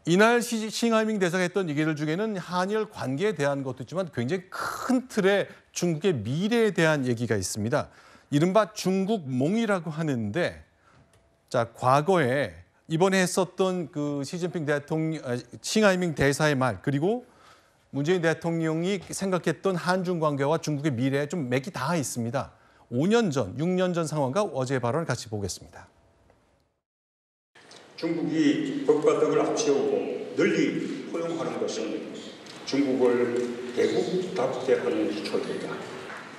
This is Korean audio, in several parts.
이날 싱하이밍 대사가 했던 얘기들 중에는 한일 관계에 대한 것도 있지만 굉장히 큰 틀의 중국의 미래에 대한 얘기가 있습니다. 이른바 중국몽이라고 하는데, 자, 과거에 이번에 했었던 그 시진핑 대통령, 싱하이밍 대사의 말, 그리고 문재인 대통령이 생각했던 한중 관계와 중국의 미래에 좀 맥이 닿아 있습니다. 5년 전, 6년 전 상황과 어제의 발언을 같이 보겠습니다. 중국이 법과 덕을 앞세우고 널리 포용하는 것은 중국을 대국답게 하는 기초입니다.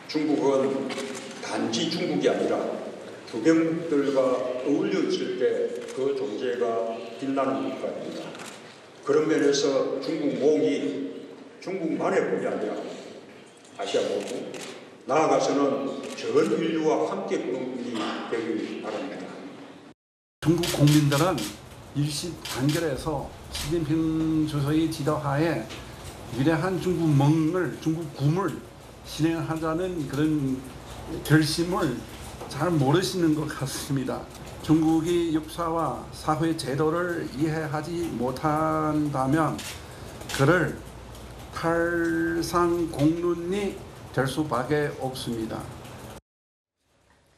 중국은 단지 중국이 아니라 주변국들과 어울려 있을 때 그 존재가 빛나는 국가입니다. 그런 면에서 중국몽이 중국만의 꿈이 아니라 아시아 모두, 나아가서는 전 인류와 함께 꾸는 꿈이 되길 바랍니다. 중국 국민들은 일시 단결해서 시진핑 주석의 지도하에 위대한 중국몽을, 중국 꿈을 실행하자는 그런 결심을 잘 모르시는 것 같습니다. 중국의 역사와 사회 제도를 이해하지 못한다면 그를 탈상공론이 될 수밖에 없습니다.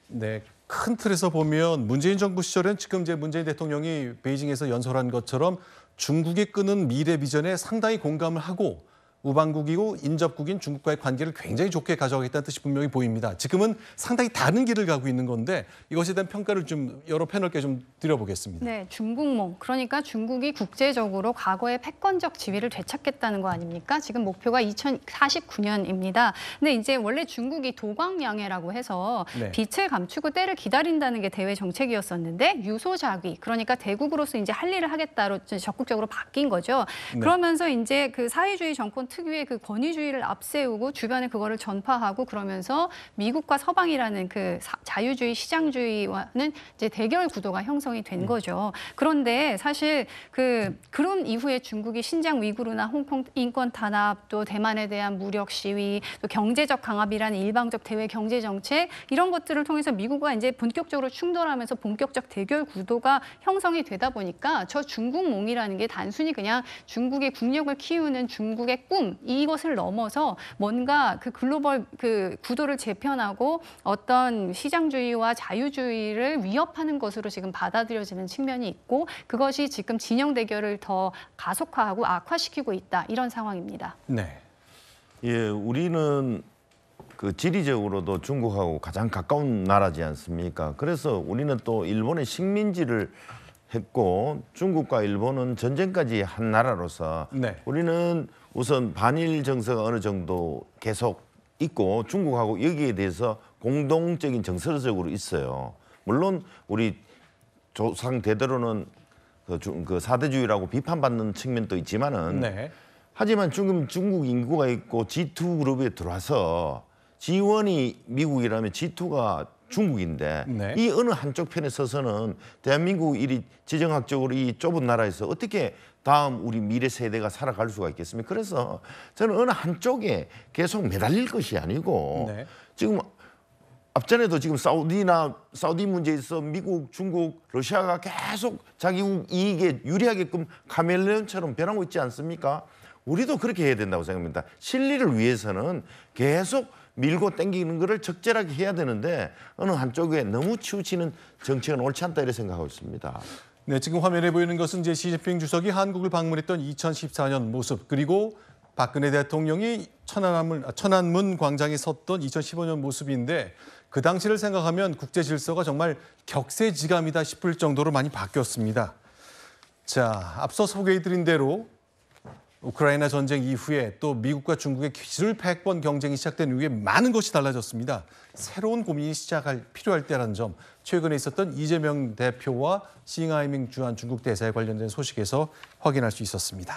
네, 큰 틀에서 보면 문재인 정부 시절엔 지금 이제 문재인 대통령이 베이징에서 연설한 것처럼 중국이 끄는 미래 비전에 상당히 공감을 하고 우방국이고 인접국인 중국과의 관계를 굉장히 좋게 가져가겠다는 뜻이 분명히 보입니다. 지금은 상당히 다른 길을 가고 있는 건데 이것에 대한 평가를 좀 여러 패널께 좀 드려보겠습니다. 네, 중국몽. 그러니까 중국이 국제적으로 과거의 패권적 지위를 되찾겠다는 거 아닙니까? 지금 목표가 2049년입니다. 근데 이제 원래 중국이 도광양해라고 해서 네. 빛을 감추고 때를 기다린다는 게 대외 정책이었었는데 유소자귀, 그러니까 대국으로서 이제 할 일을 하겠다로 적극적으로 바뀐 거죠. 네. 그러면서 이제 그 사회주의 정권 특유의 그 권위주의를 앞세우고 주변에 그거를 전파하고 그러면서 미국과 서방이라는 그 자유주의, 시장주의와는 이제 대결 구도가 형성이 된 거죠. 그런데 사실 그런 이후에 중국이 신장 위구르나 홍콩 인권 탄압, 또 대만에 대한 무력 시위, 또 경제적 강압이라는 일방적 대외 경제 정책 이런 것들을 통해서 미국과 이제 본격적으로 충돌하면서 본격적 대결 구도가 형성이 되다 보니까 저 중국몽이라는 게 단순히 그냥 중국의 국력을 키우는 중국의 꿈, 이것을 넘어서 뭔가 그 글로벌 그 구도를 재편하고 어떤 시장주의와 자유주의를 위협하는 것으로 지금 받아들여지는 측면이 있고, 그것이 지금 진영 대결을 더 가속화하고 악화시키고 있다, 이런 상황입니다. 네. 예, 우리는 그 지리적으로도 중국하고 가장 가까운 나라지 않습니까? 그래서 우리는 또 일본의 식민지를 했고 중국과 일본은 전쟁까지 한 나라로서 네. 우리는 우선 반일 정서가 어느 정도 계속 있고 중국하고 여기에 대해서 공동적인 정서적으로 있어요. 물론 우리 조상 대대로는 그 사대주의라고 비판받는 측면도 있지만은 네. 하지만 지금 중국 인구가 있고 G2 그룹에 들어와서 G1이 미국이라면 G2가 중국인데 네. 이 어느 한쪽 편에 서서는 대한민국 이 지정학적으로 이 좁은 나라에서 어떻게 다음 우리 미래 세대가 살아갈 수가 있겠습니까? 그래서 저는 어느 한쪽에 계속 매달릴 것이 아니고 네. 지금 앞전에도 지금 사우디 문제에서 미국, 중국, 러시아가 계속 자기 이익에 유리하게끔 카멜레온처럼 변하고 있지 않습니까? 우리도 그렇게 해야 된다고 생각합니다. 실리를 위해서는 계속 밀고 당기는 거를 적절하게 해야 되는데 어느 한쪽에 너무 치우치는 정책은 옳지 않다 이렇게 생각하고 있습니다. 네, 지금 화면에 보이는 것은 이제 시진핑 주석이 한국을 방문했던 2014년 모습, 그리고 박근혜 대통령이 천안문 광장에 섰던 2015년 모습인데 그 당시를 생각하면 국제 질서가 정말 격세지감이다 싶을 정도로 많이 바뀌었습니다. 자, 앞서 소개해드린 대로 우크라이나 전쟁 이후에 또 미국과 중국의 기술 패권 경쟁이 시작된 이후에 많은 것이 달라졌습니다. 새로운 고민이 필요할 때라는 점, 최근에 있었던 이재명 대표와 싱하이밍 주한 중국 대사에 관련된 소식에서 확인할 수 있었습니다.